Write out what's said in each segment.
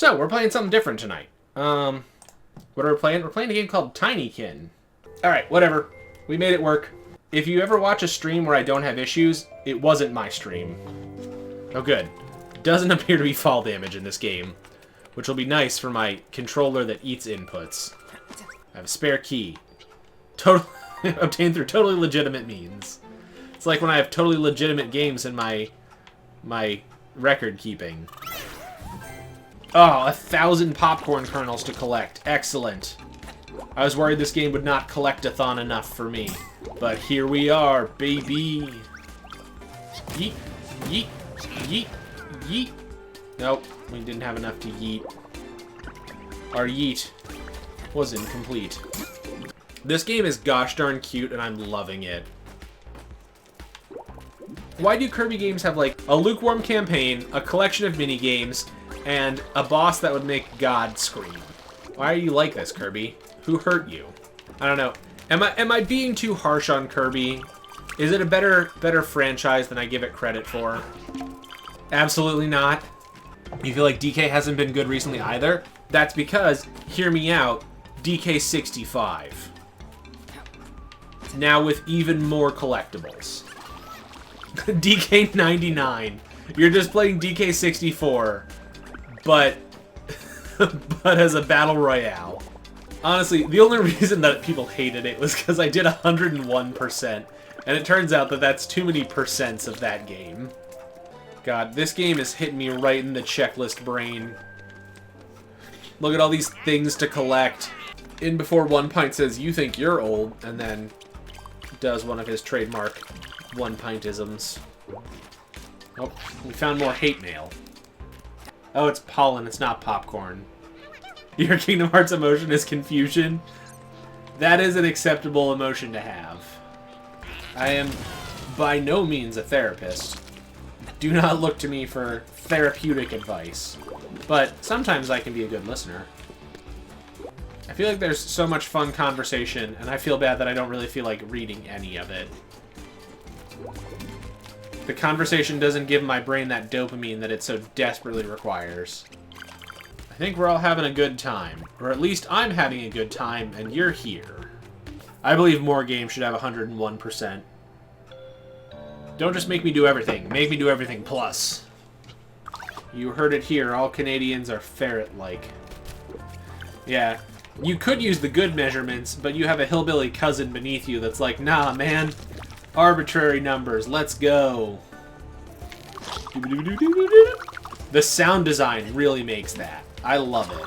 So, we're playing something different tonight. What are we playing? We're playing a game called Tinykin. Alright, whatever. We made it work. If you ever watch a stream where I don't have issues, it wasn't my stream. Oh, good. Doesn't appear to be fall damage in this game, which will be nice for my controller that eats inputs. I have a spare key. Obtained through totally legitimate means. It's like when I have totally legitimate games in my record keeping. Oh, 1,000 popcorn kernels to collect. Excellent. I was worried this game would not collect-a-thon enough for me. But here we are, baby. Yeet, yeet, yeet, yeet. Nope, we didn't have enough to yeet. Our yeet was incomplete. This game is gosh darn cute, and I'm loving it. Why do Kirby games have, like, a lukewarm campaign, a collection of mini-games, and a boss that would make God scream? Why are you like this, Kirby? Who hurt you? I don't know. Am I being too harsh on Kirby? Is it a better franchise than I give it credit for? Absolutely not. You feel like DK hasn't been good recently either? That's because, hear me out, DK65. Now with even more collectibles. DK99. You're just playing DK64, but as a battle royale. Honestly, the only reason that people hated it was because I did 101%, and it turns out that that's too many percents of that game. God, this game is hitting me right in the checklist brain. Look at all these things to collect. In before One Pint says, "You think you're old," and then does one of his trademark one-pintisms. Oh, we found more hate mail. Oh, it's pollen, it's not popcorn. Your Kingdom Hearts emotion is confusion. That is an acceptable emotion to have. I am by no means a therapist. Do not look to me for therapeutic advice. But sometimes I can be a good listener. I feel like there's so much fun conversation, and I feel bad that I don't really feel like reading any of it. The conversation doesn't give my brain that dopamine that it so desperately requires. I think we're all having a good time. Or at least I'm having a good time, and you're here. I believe more games should have 101%. Don't just make me do everything. Make me do everything plus. You heard it here. All Canadians are ferret-like. Yeah. You could use the good measurements, but you have a hillbilly cousin beneath you that's like, nah, man. Arbitrary numbers. Let's go. The sound design really makes that. I love it.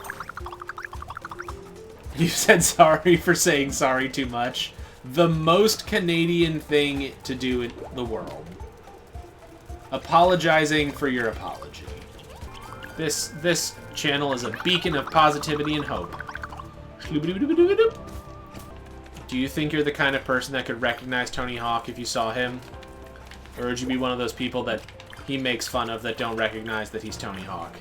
You said sorry for saying sorry too much. The most Canadian thing to do in the world. Apologizing for your apology. This channel is a beacon of positivity and hope. Do you think you're the kind of person that could recognize Tony Hawk if you saw him? Or would you be one of those people that he makes fun of that don't recognize that he's Tony Hawk?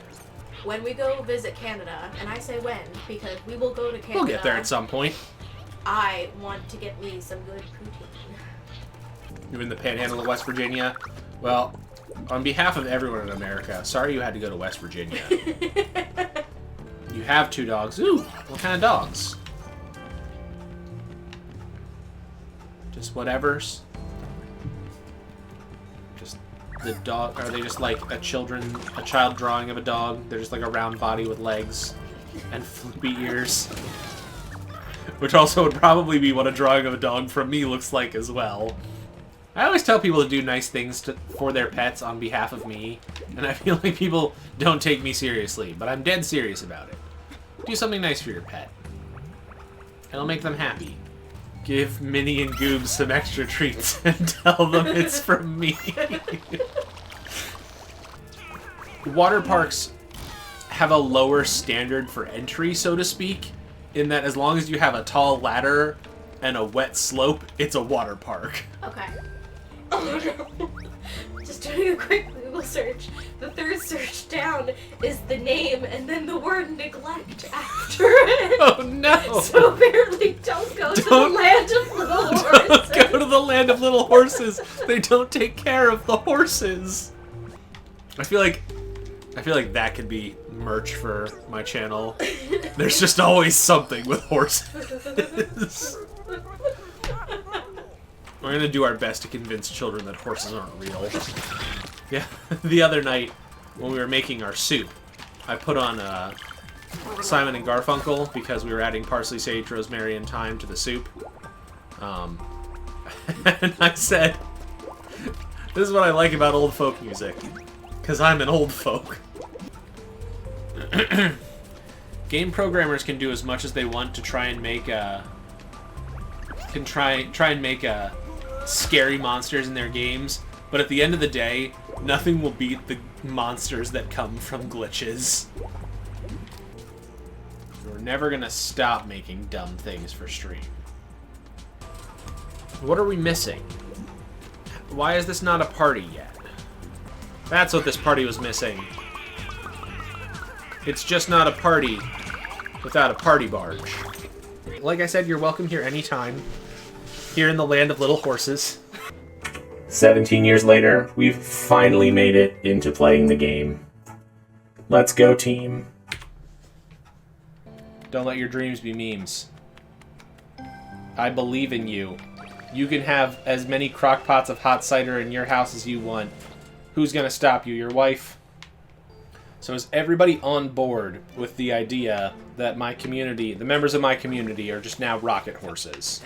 When we go visit Canada, and I say when, because we will go to Canada. We'll get there at some point. I want to get me some good poutine. You're in the panhandle of West Virginia? Well, on behalf of everyone in America, sorry you had to go to West Virginia. You have 2 dogs. Ooh, what kind of dogs? Just whatevers? Just the dog, are they just like a child drawing of a dog? They're just like a round body with legs and floopy ears. Which also would probably be what a drawing of a dog from me looks like as well. I always tell people to do nice things for their pets on behalf of me, and I feel like people don't take me seriously, but I'm dead serious about it. Do something nice for your pet. It'll make them happy. Give Minnie and Goobs some extra treats and tell them it's from me. Water parks have a lower standard for entry, so to speak, in that as long as you have a tall ladder and a wet slope, it's a water park. Okay. Oh no. Just doing a quick Google search. The third search down is the name and then the word neglect after it. Oh no! So apparently don't go to the land of little horses. Don't go to the land of little horses. They don't take care of the horses. I feel like I feel like that could be merch for my channel. There's just always something with horses. We're gonna do our best to convince children that horses aren't real. Yeah, the other night when we were making our soup, I put on Simon and Garfunkel because we were adding parsley, sage, rosemary, and thyme to the soup. And I said, this is what I like about old folk music, because I'm an old folk. Game programmers can do as much as they want to try and make scary monsters in their games, but at the end of the day, nothing will beat the monsters that come from glitches. We're never gonna stop making dumb things for stream. What are we missing? Why is this not a party yet? That's what this party was missing. It's just not a party without a party barge. Like I said, you're welcome here anytime. Here in the land of little horses. 17 years later, we've finally made it into playing the game. Let's go, team. Don't let your dreams be memes. I believe in you. You can have as many crock pots of hot cider in your house as you want. Who's gonna stop you? Your wife? So is everybody on board with the idea that my community, the members of my community, are just now rocket horses?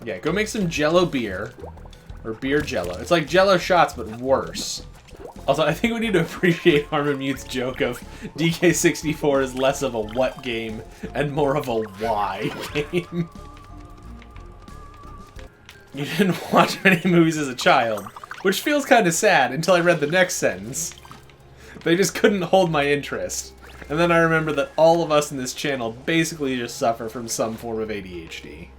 Yeah, go make some Jello beer. Or beer Jello. It's like Jello shots, but worse. Also, I think we need to appreciate Harmon Mute's joke of DK64 is less of a what game and more of a why game. You didn't watch many movies as a child, which feels kind of sad until I read the next sentence. They just couldn't hold my interest. And then I remember that all of us in this channel basically just suffer from some form of ADHD.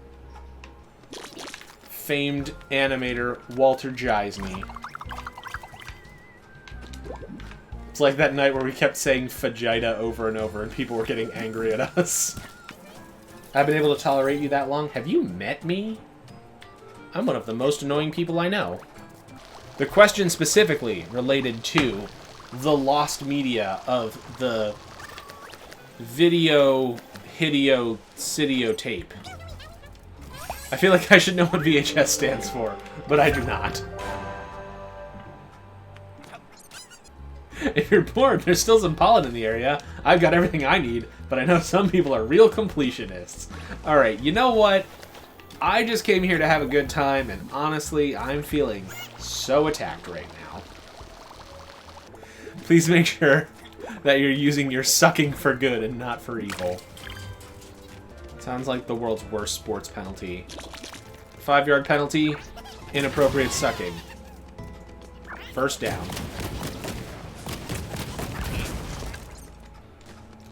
Famed animator Walter Geisney. It's like that night where we kept saying Fajita over and over and people were getting angry at us. I've been able to tolerate you that long? Have you met me? I'm one of the most annoying people I know. The question specifically related to the lost media of the video Hideo tape. I feel like I should know what VHS stands for, but I do not. If you're bored, there's still some pollen in the area. I've got everything I need, but I know some people are real completionists. Alright, you know what? I just came here to have a good time, and honestly, I'm feeling so attacked right now. Please make sure that you're using your sucking for good and not for evil. Sounds like the world's worst sports penalty. 5-yard penalty, inappropriate sucking. First down.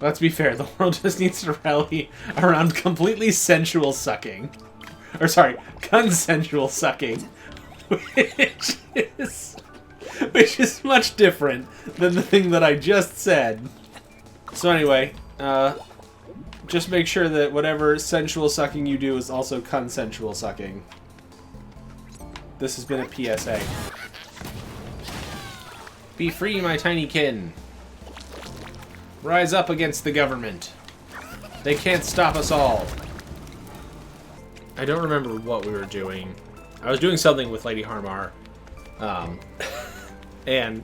Let's be fair, the world just needs to rally around completely sensual sucking. Or sorry, consensual sucking. Which is much different than the thing that I just said. So anyway, just make sure that whatever sensual sucking you do is also consensual sucking. This has been a PSA. Be free, my Tinykin. Rise up against the government. They can't stop us all. I don't remember what we were doing. I was doing something with Lady Harmar. And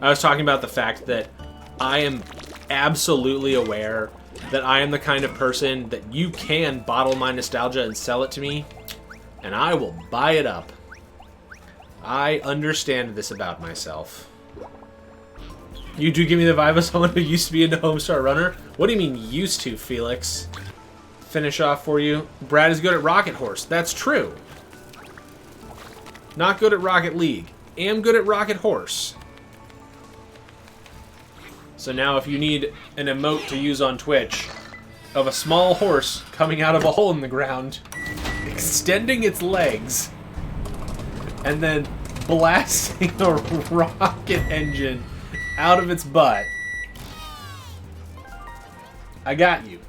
I was talking about the fact that I am absolutely aware that I am the kind of person that you can bottle my nostalgia and sell it to me, and I will buy it up. I understand this about myself. You do give me the vibe of someone who used to be into Homestar Runner? What do you mean used to, Felix? Finish off for you. Brad is good at Rocket Horse. That's true. Not good at Rocket League. Am good at Rocket Horse. So now if you need an emote to use on Twitch of a small horse coming out of a hole in the ground, extending its legs, and then blasting a rocket engine out of its butt, I got you.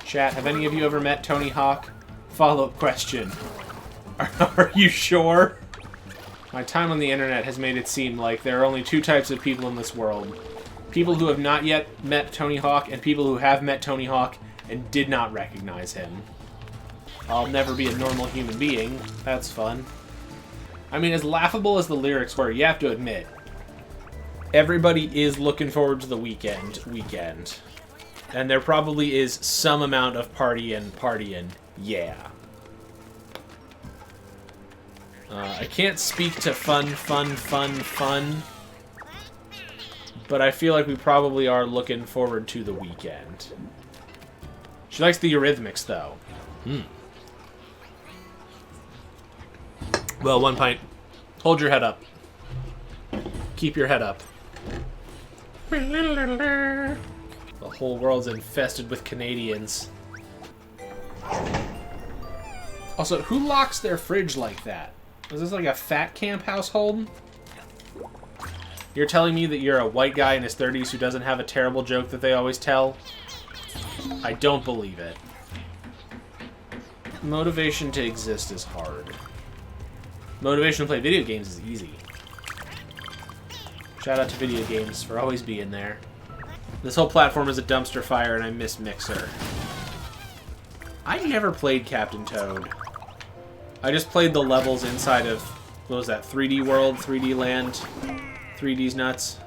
Chat, have any of you ever met Tony Hawk? Follow-up question. Are you sure? My time on the internet has made it seem like there are only two types of people in this world. People who have not yet met Tony Hawk, and people who have met Tony Hawk and did not recognize him. I'll never be a normal human being. That's fun. I mean, as laughable as the lyrics were, you have to admit, everybody is looking forward to the weekend. And there probably is some amount of partying, yeah. I can't speak to fun, but I feel like we probably are looking forward to the weekend. She likes the Eurythmics, though. Well, 1 pint. Hold your head up. Keep your head up. The whole world's infested with Canadians. Also, who locks their fridge like that? Is this like a fat camp household? You're telling me that you're a white guy in his 30s who doesn't have a terrible joke that they always tell? I don't believe it. Motivation to exist is hard. Motivation to play video games is easy. Shout out to video games for always being there. This whole platform is a dumpster fire and I miss Mixer. I never played Captain Toad. I just played the levels inside of, what was that, 3D World, 3D Land, 3D's nuts.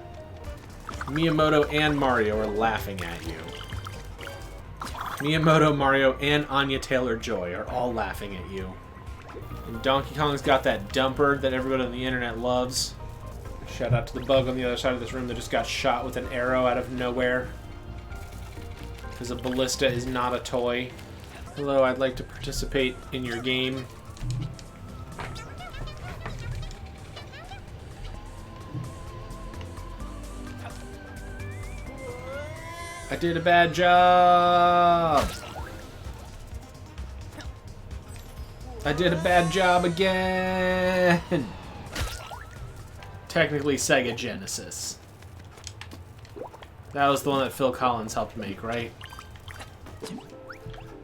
Miyamoto and Mario are laughing at you. Miyamoto, Mario, and Anya Taylor-Joy are all laughing at you. And Donkey Kong's got that dumper that everybody on the internet loves. Shout out to the bug on the other side of this room that just got shot with an arrow out of nowhere. Because a ballista is not a toy. Hello, I'd like to participate in your game. I did a bad job! I did a bad job again! Technically Sega Genesis. That was the one that Phil Collins helped make, right? It's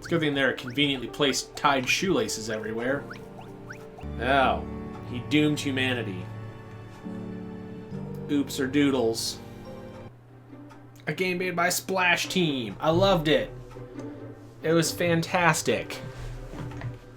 a good thing there are conveniently placed tied shoelaces everywhere. Oh, he doomed humanity. Oops or doodles. A game made by Splash Team. I loved it. It was fantastic.